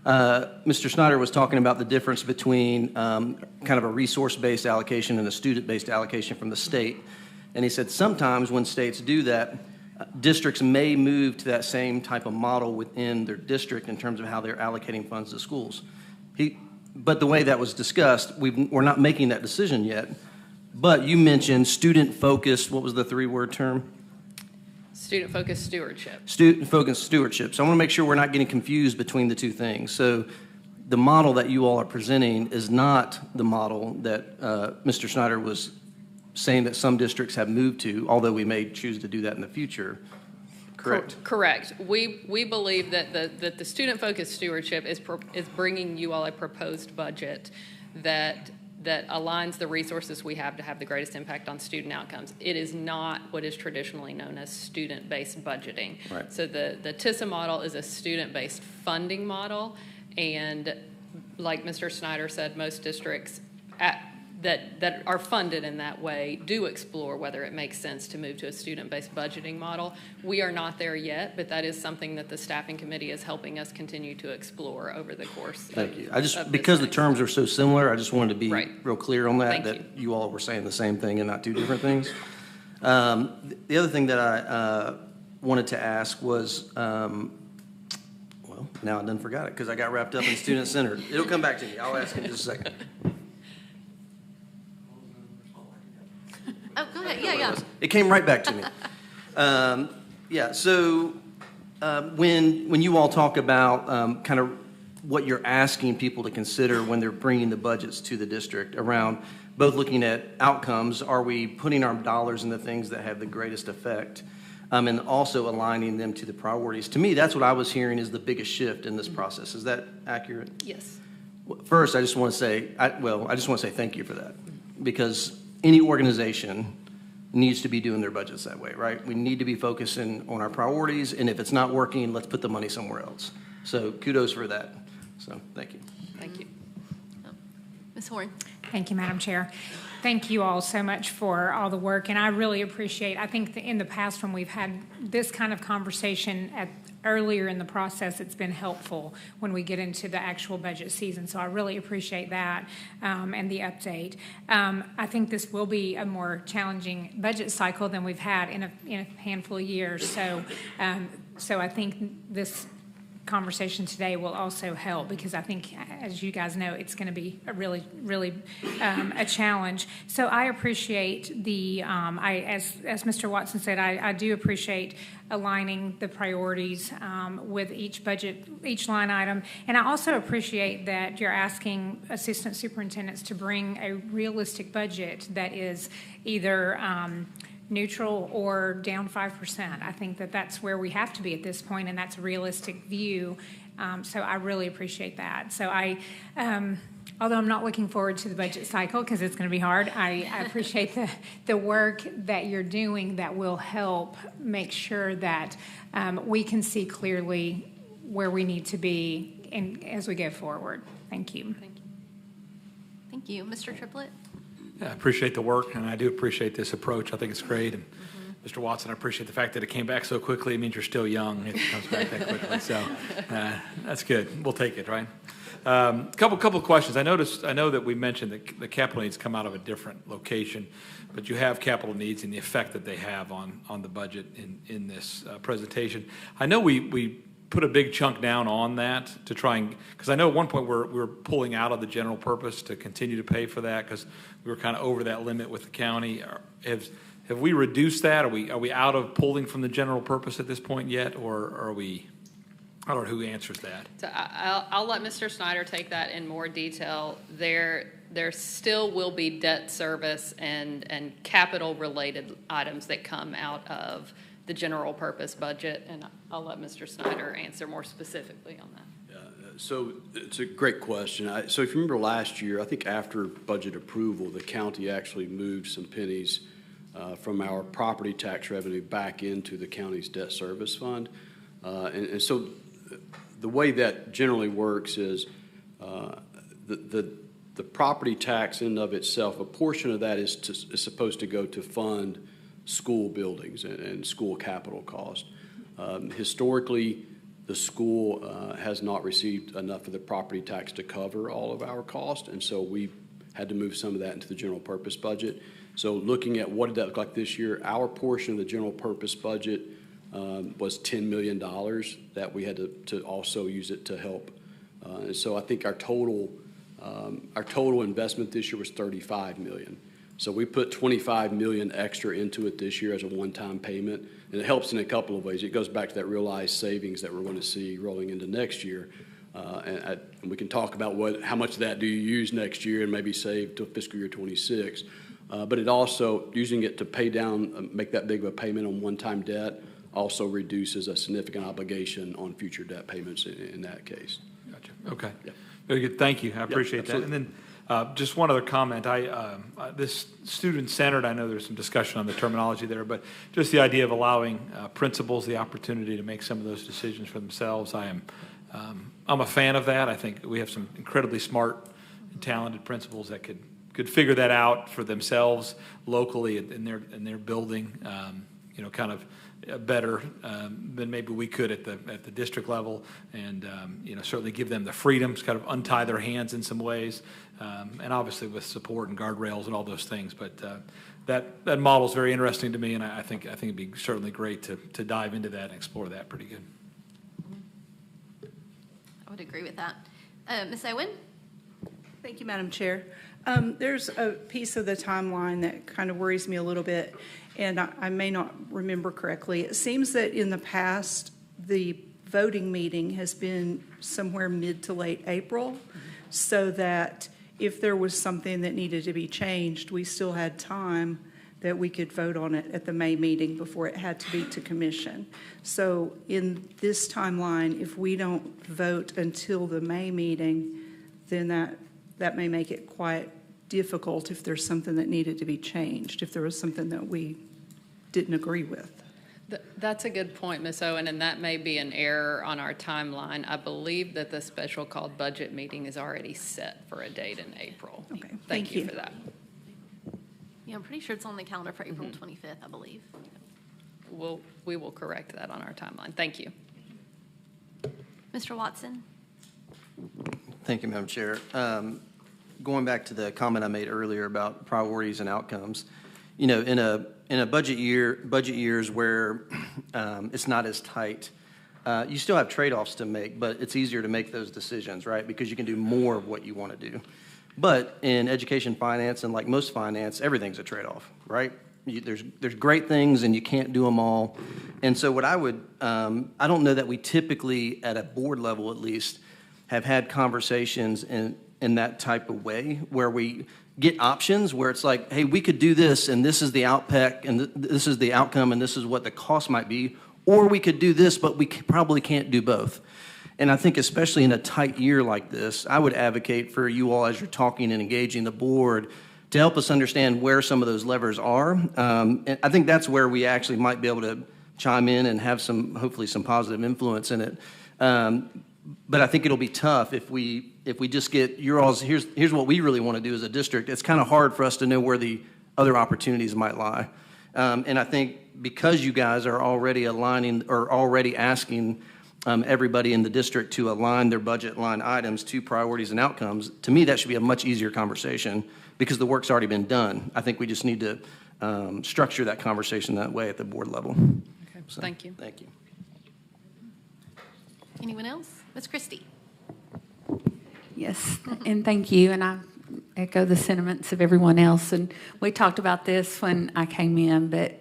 Mr. Snyder was talking about the difference between kind of a resource-based allocation and a student-based allocation from the state. And he said sometimes when states do that, districts may move to that same type of model within their district in terms of how they're allocating funds to schools. But the way that was discussed, we're not making that decision yet. But you mentioned student-focused, what was the 3-word term? Student-focused stewardship. Student-focused stewardship. So I want to make sure we're not getting confused between the two things. So the model that you all are presenting is not the model that Mr. Snyder was saying that some districts have moved to, although we may choose to do that in the future. Correct? Correct. We believe that the student-focused stewardship is bringing you all a proposed budget that aligns the resources we have to have the greatest impact on student outcomes. It is not what is traditionally known as student-based budgeting. Right. So the TISA model is a student-based funding model, and like Mr. Snyder said, most districts that are funded in that way do explore whether it makes sense to move to a student-based budgeting model. We are not there yet, but that is something that the staffing committee is helping us continue to explore over the course. Thank you. Because the terms are so similar, I just wanted to be real clear on that. Thank you all were saying the same thing and not two different things. The other thing that I wanted to ask was, well, now I done forgot it because I got wrapped up in student-centered. It'll come back to me. I'll ask in just a second. It came right back to me. Yeah, so when you all talk about kind of what you're asking people to consider when they're bringing the budgets to the district around both looking at outcomes, are we putting our dollars in the things that have the greatest effect, and also aligning them to the priorities? To me, that's what I was hearing is the biggest shift in this process. Is that accurate? Yes. First, I just want to say, thank you for that, because any organization needs to be doing their budgets that way, right? We need to be focusing on our priorities, and if it's not working, let's put the money somewhere else. So kudos for that. So thank you. Thank you. Ms. Horn. Thank you, Madam Chair. Thank you all so much for all the work, and I really appreciate, I think in the past when we've had this kind of conversation earlier in the process, it's been helpful when we get into the actual budget season, so I really appreciate that and the update. I think this will be a more challenging budget cycle than we've had in a handful of years, so I think this conversation today will also help, because I think, as you guys know, it's going to be a really a challenge. So I appreciate as Mr. Watson said, I do appreciate aligning the priorities with each budget, each line item, and I also appreciate that you're asking assistant superintendents to bring a realistic budget that is either neutral or down 5%. I think that's where we have to be at this point, and that's a realistic view. So I really appreciate that. So although I'm not looking forward to the budget cycle because it's going to be hard, I appreciate the work that you're doing that will help make sure that we can see clearly where we need to be as we go forward. Thank you. Thank you. Thank you. Mr. Triplett? Yeah, I appreciate the work, and I do appreciate this approach. I think it's great. And Mr. Watson, I appreciate the fact that it came back so quickly. It means you're still young if it comes back that quickly. So that's good. We'll take it, right? Couple of questions. I know that we mentioned that the capital needs come out of a different location, but you have capital needs and the effect that they have on the budget in this presentation. I know we put a big chunk down on that to try and, because I know at one point we were pulling out of the general purpose to continue to pay for that because we were kind of over that limit with the county. Have we reduced that? Are we out of pulling from the general purpose at this point yet, or are we? I don't know who answers that. So I'll let Mr. Snyder take that in more detail. There still will be debt service and capital related items that come out of the general purpose budget, and I'll let Mr. Snyder answer more specifically on that. So it's a great question. So if you remember last year, I think after budget approval, the county actually moved some pennies from our property tax revenue back into the county's debt service fund. And so the way that generally works is the property tax in and of itself, a portion of that is supposed to go to fund school buildings and school capital cost. Historically, the school has not received enough of the property tax to cover all of our cost, and so we had to move some of that into the general purpose budget. So looking at what did that look like this year, our portion of the general purpose budget was $10 million that we had to also use it to help. And so I think our total investment this year was $35 million. So we put $25 million extra into it this year as a one-time payment, and it helps in a couple of ways. It goes back to that realized savings that we're going to see rolling into next year, and we can talk about how much of that do you use next year and maybe save to fiscal year 26. But it also, using it to pay down, make that big of a payment on one-time debt, also reduces a significant obligation on future debt payments in that case. Gotcha. Okay. Yeah. Very good. Thank you. I appreciate that. Absolutely. And then just one other comment. This student-centered, I know there's some discussion on the terminology there, but just the idea of allowing principals the opportunity to make some of those decisions for themselves, I'm a fan of that. I think we have some incredibly smart and talented principals that could figure that out for themselves locally in their building, kind of better than maybe we could at the district level, and certainly give them the freedom to kind of untie their hands in some ways, and obviously with support and guardrails and all those things. But that model is very interesting to me, and I think it'd be certainly great to dive into that and explore that pretty good. I would agree with that. Ms. Owen? Thank you, Madam Chair. There's a piece of the timeline that kind of worries me a little bit, and I may not remember correctly. It seems that in the past, the voting meeting has been somewhere mid to late April, so that if there was something that needed to be changed, we still had time that we could vote on it at the May meeting before it had to be to commission. So in this timeline, if we don't vote until the May meeting, then that may make it quite difficult if there's something that needed to be changed, if there was something that we didn't agree with. That's a good point, Ms. Owen, and that may be an error on our timeline. I believe that the special called budget meeting is already set for a date in April. Okay, Thank you for that. Yeah, I'm pretty sure it's on the calendar for April 25th, I believe. We will correct that on our timeline. Thank you. Mr. Watson? Thank you, Madam Chair. Going back to the comment I made earlier about priorities and outcomes, in a budget years where it's not as tight, you still have trade-offs to make, but it's easier to make those decisions, right? Because you can do more of what you want to do. But in education finance, and like most finance, everything's a trade-off, right? There's great things, and you can't do them all. And so what I don't know that we typically, at a board level at least, have had conversations in that type of way where we get options where it's like, hey, we could do this, and this is the output, and this is the outcome, and this is what the cost might be, or we could do this, but we probably can't do both. And I think especially in a tight year like this, I would advocate for you all as you're talking and engaging the board to help us understand where some of those levers are. And I think that's where we actually might be able to chime in and have hopefully some positive influence in it. But I think it'll be tough if we just get your all's, here's what we really want to do as a district. It's kind of hard for us to know where the other opportunities might lie. And I think because you guys are already aligning or already asking everybody in the district to align their budget line items to priorities and outcomes, to me that should be a much easier conversation because the work's already been done. I think we just need to structure that conversation that way at the board level. Okay. So, Thank you. Thank you. Anyone else? Ms. Christie? Yes, and thank you, and I echo the sentiments of everyone else. And we talked about this when I came in, but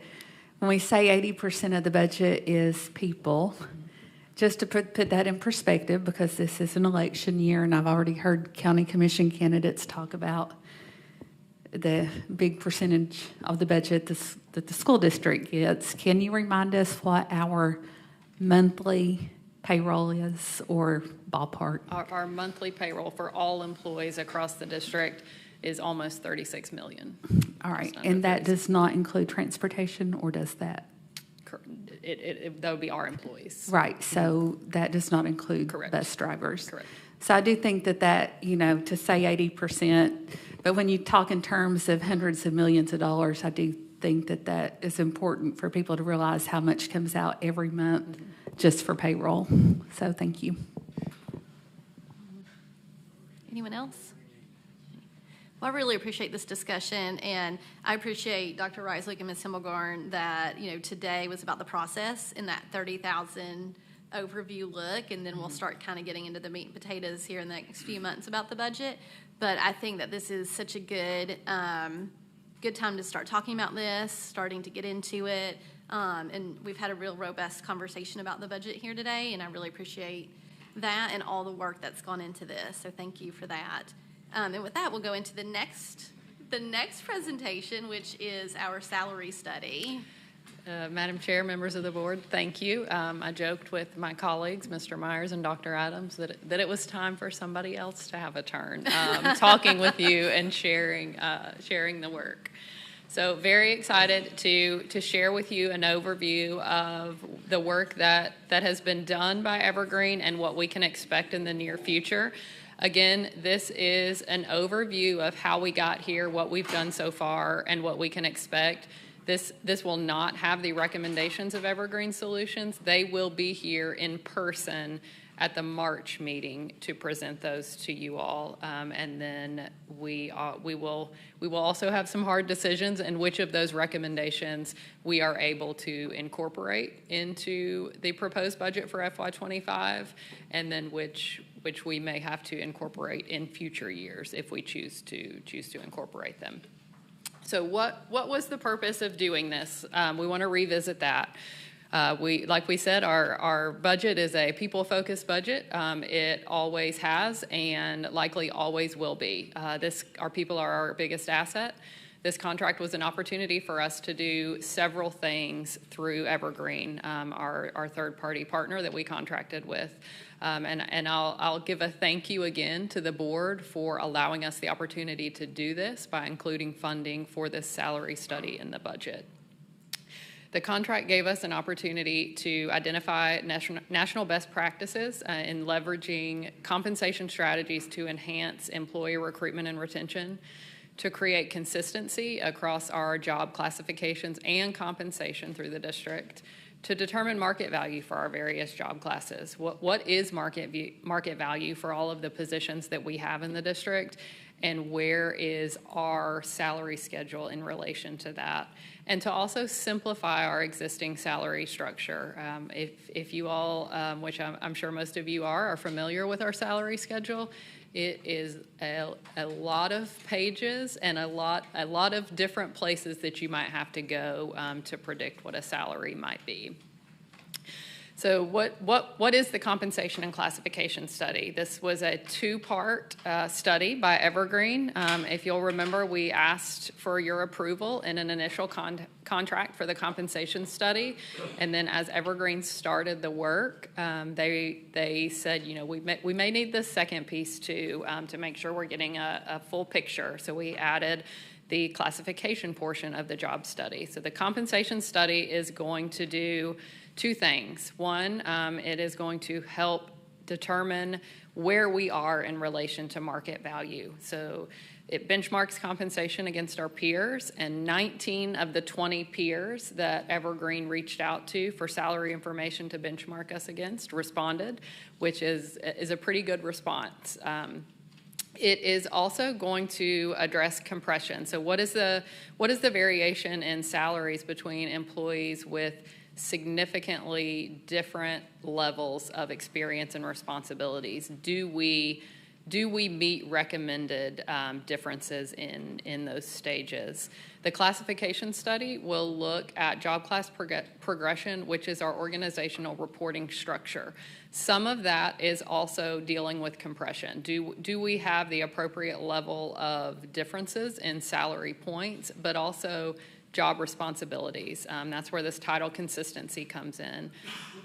when we say 80% of the budget is people, just to put that in perspective, because this is an election year, and I've already heard county commission candidates talk about the big percentage of the budget that the school district gets. Can you remind us what our monthly payroll is, or ballpark? Our monthly payroll for all employees across the district is almost $36 million. All right, and that does not include transportation, or does that? That would be our employees. Right, so that does not include Correct. bus drivers. Correct. So I do think that, to say 80%, but when you talk in terms of hundreds of millions of dollars, I do think that is important for people to realize how much comes out every month just for payroll. So thank you. Anyone else? Well, I really appreciate this discussion, and I appreciate Dr. Reislich and Ms. Himmelgarn that, today was about the process in that 30,000 overview look, and then we'll start kind of getting into the meat and potatoes here in the next few months about the budget. But I think that this is such a good time to start talking about this, starting to get into it. And we've had a real robust conversation about the budget here today, and I really appreciate that and all the work that's gone into this. So thank you for that. And with that, we'll go into the next presentation, which is our salary study. Madam Chair, members of the board, thank you. I joked with my colleagues, Mr. Myers and Dr. Adams, that it was time for somebody else to have a turn, talking with you and sharing the work. So very excited to share with you an overview of the work that has been done by Evergreen and what we can expect in the near future. Again, this is an overview of how we got here, what we've done so far, and what we can expect. This will not have the recommendations of Evergreen Solutions. They will be here in person at the March meeting to present those to you all, and then we will also have some hard decisions and which of those recommendations we are able to incorporate into the proposed budget for FY25, and then which we may have to incorporate in future years if we choose to incorporate them. So what was the purpose of doing this? We want to revisit that. Like we said, our budget is a people-focused budget. It always has and likely always will be. Our people are our biggest asset. This contract was an opportunity for us to do several things through Evergreen, our third-party partner that we contracted with. And I'll give a thank you again to the board for allowing us the opportunity to do this by including funding for this salary study in the budget. The contract gave us an opportunity to identify national best practices in leveraging compensation strategies to enhance employee recruitment and retention, to create consistency across our job classifications and compensation through the district, to determine market value for our various job classes. What is market value for all of the positions that we have in the district, and where is our salary schedule in relation to that? And to also simplify our existing salary structure. If you all, which I'm sure most of you are familiar with our salary schedule, it is a lot of pages and a lot of different places that you might have to go to predict what a salary might be. So what is the compensation and classification study? This was a two-part study by Evergreen. If you'll remember, we asked for your approval in an initial contract for the compensation study, and then as Evergreen started the work, they said, we may need this second piece too, to make sure we're getting a full picture. So we added the classification portion of the job study. So the compensation study is going to do two things. One, it is going to help determine where we are in relation to market value. So it benchmarks compensation against our peers, and 19 of the 20 peers that Evergreen reached out to for salary information to benchmark us against responded, which is a pretty good response. It is also going to address compression. So what is the variation in salaries between employees with significantly different levels of experience and responsibilities? Do we meet recommended differences in those stages? The classification study will look at job class progression, which is our organizational reporting structure. Some of that is also dealing with compression. Do we have the appropriate level of differences in salary points, but also job responsibilities? That's where this title consistency comes in.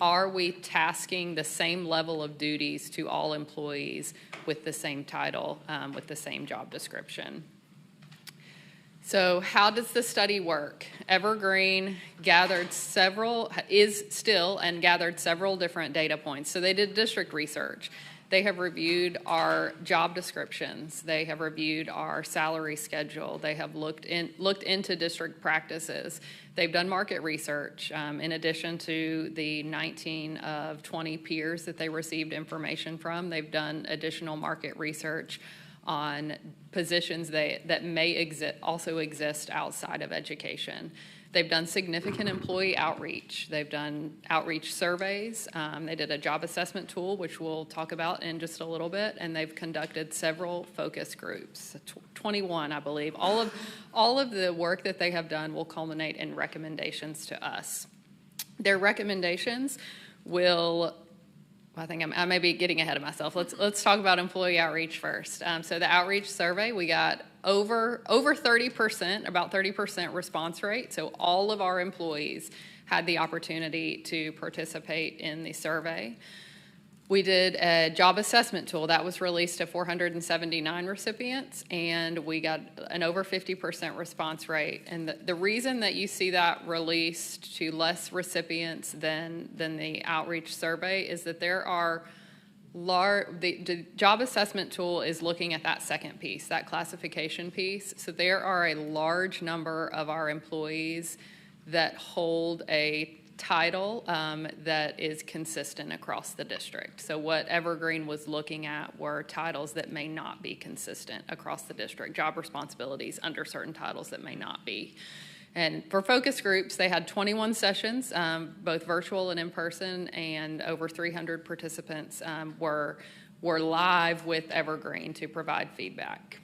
Are we tasking the same level of duties to all employees with the same title, with the same job description? So how does the study work? Evergreen gathered several different data points. So they did district research. They have reviewed our job descriptions. They have reviewed our salary schedule. They have looked into district practices. They've done market research. In addition to the 19 of 20 peers that they received information from, they've done additional market research on positions that may also exist outside of education. They've done significant employee outreach. They've done outreach surveys. They did a job assessment tool, which we'll talk about in just a little bit, and they've conducted several focus groups, 21, I believe. All of the work that they have done will culminate in recommendations to us. Their recommendations will, I think I may be getting ahead of myself. Let's talk about employee outreach first. So the outreach survey, we got over 30%, about 30% response rate. So all of our employees had the opportunity to participate in the survey. We did a job assessment tool that was released to 479 recipients, and we got an over 50% response rate. And the reason that you see that released to less recipients than the outreach survey is that there are the job assessment tool is looking at that second piece, that classification piece. So there are a large number of our employees that hold a title that is consistent across the district. So what Evergreen was looking at were titles that may not be consistent across the district, job responsibilities under certain titles that may not be. And for focus groups, they had 21 sessions, both virtual and in person, and over 300 participants were live with Evergreen to provide feedback.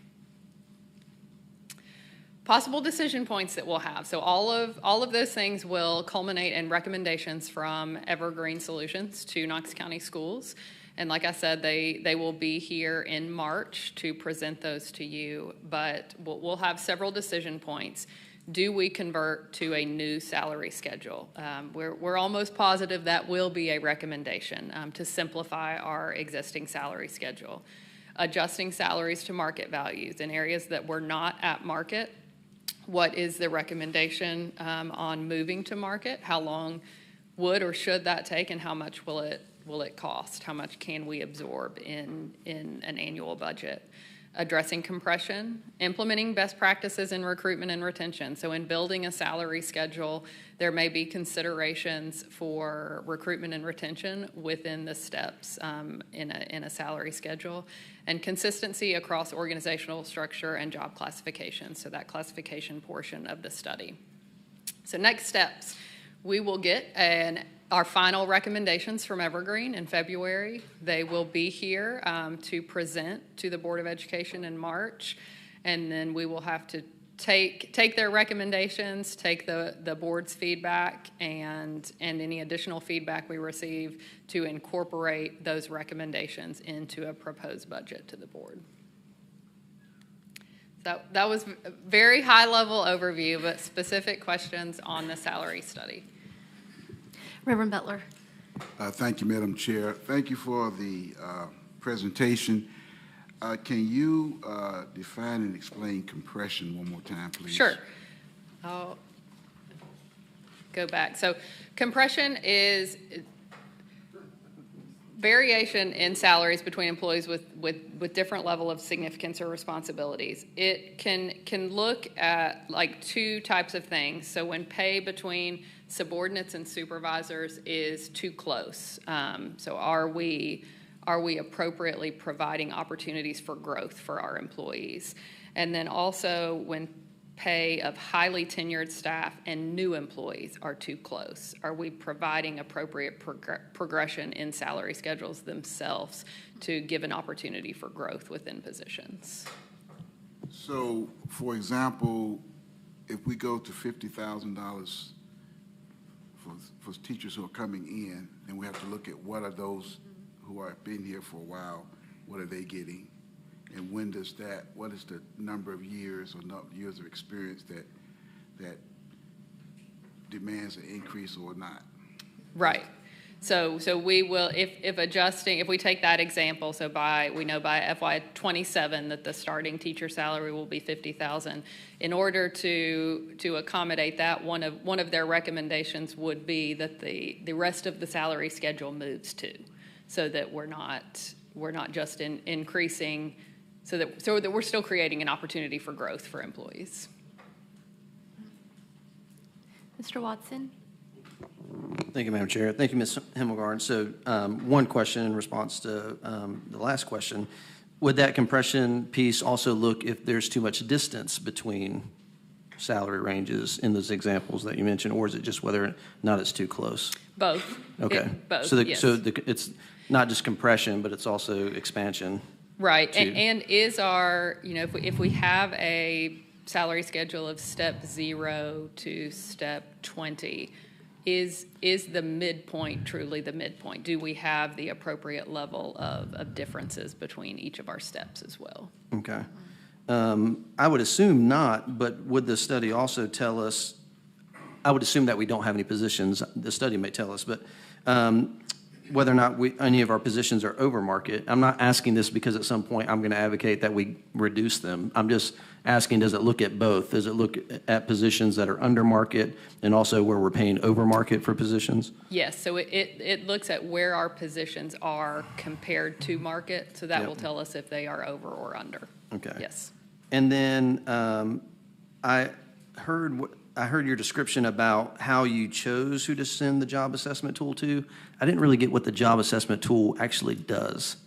Possible decision points that we'll have. So all of those things will culminate in recommendations from Evergreen Solutions to Knox County Schools. And like I said, they will be here in March to present those to you. But we'll have several decision points. Do we convert to a new salary schedule? We're almost positive that will be a recommendation to simplify our existing salary schedule. Adjusting salaries to market values in areas that were not at market. What is the recommendation on moving to market? How long would or should that take, and how much will it cost? How much can we absorb in an annual budget? Addressing compression, implementing best practices in recruitment and retention. So in building a salary schedule, there may be considerations for recruitment and retention within the steps in a salary schedule. And consistency across organizational structure and job classification, so that classification portion of the study. So next steps, we will get our final recommendations from Evergreen in February. They will be here to present to the Board of Education in March, and then we will have to take their recommendations, take the board's feedback, and any additional feedback we receive to incorporate those recommendations into a proposed budget to the board. That was a very high-level overview, but specific questions on the salary study. Reverend Butler. Thank you, Madam Chair. Thank you for the presentation. Can you define and explain compression one more time, please? Sure. I'll go back. So compression is variation in salaries between employees with different level of significance or responsibilities. It can look at like two types of things. So when pay between subordinates and supervisors is too close. So are we appropriately providing opportunities for growth for our employees? And then also when pay of highly tenured staff and new employees are too close, are we providing appropriate progression in salary schedules themselves to give an opportunity for growth within positions? So, for example, if we go to $50,000 for teachers who are coming in, and we have to look at what are those who have been here for a while, what are they getting? And when does what is the number of years or years of experience that demands an increase or not? Right. So we will, if we take that example, so we know by FY27 that the starting teacher salary will be $50,000. In order to accommodate that, one of their recommendations would be that the rest of the salary schedule moves to, so that we're not just increasing, so that we're still creating an opportunity for growth for employees. Mr. Watson? Thank you, Madam Chair. Thank you, Ms. Himmelgarn. So one question in response to the last question. Would that compression piece also look if there's too much distance between salary ranges in those examples that you mentioned, or is it just whether or not it's too close? Both. Okay. Both, yes. It's not just compression, but it's also expansion. Right. And is our, if we have a salary schedule of step 0 to step 20, is the midpoint truly the midpoint? Do we have the appropriate level of differences between each of our steps as well? Okay. I would assume not, but would the study also tell us, I would assume that we don't have any positions, the study may tell us, but whether or not any of our positions are over market. I'm not asking this because at some point I'm going to advocate that we reduce them. I'm just asking, does it look at both? Does it look at positions that are under market and also where we're paying over market for positions? Yes, so it looks at where our positions are compared to market, so that Yep. will tell us if they are over or under. Okay. Yes. And then I heard your description about how you chose who to send the job assessment tool to. I didn't really get what the job assessment tool actually does.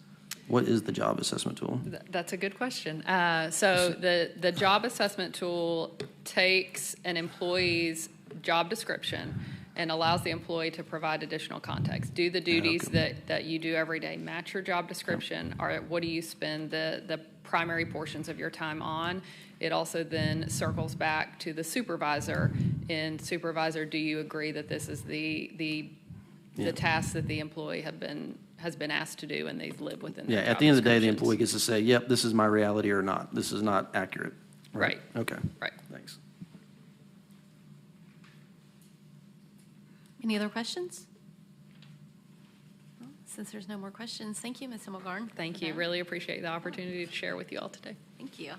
What is the job assessment tool? That's a good question. So the job assessment tool takes an employee's job description and allows the employee to provide additional context. Do the duties that you do every day match your job description? Or what do you spend the primary portions of your time on? It also then circles back to the supervisor. And supervisor, do you agree that this is the task that the employee has been asked to do and they live within their Yeah, at job the end of the day, the descriptions? employee gets to say, yep, this is my reality or not. This is not accurate. Right. Okay. Right. Thanks. Any other questions? Well, since there's no more questions, thank you, Ms. Himmelgarn. Thank you. Really appreciate the opportunity to share with you all today. Thank you.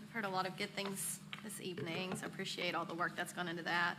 We've heard a lot of good things this evening, so I appreciate all the work that's gone into that.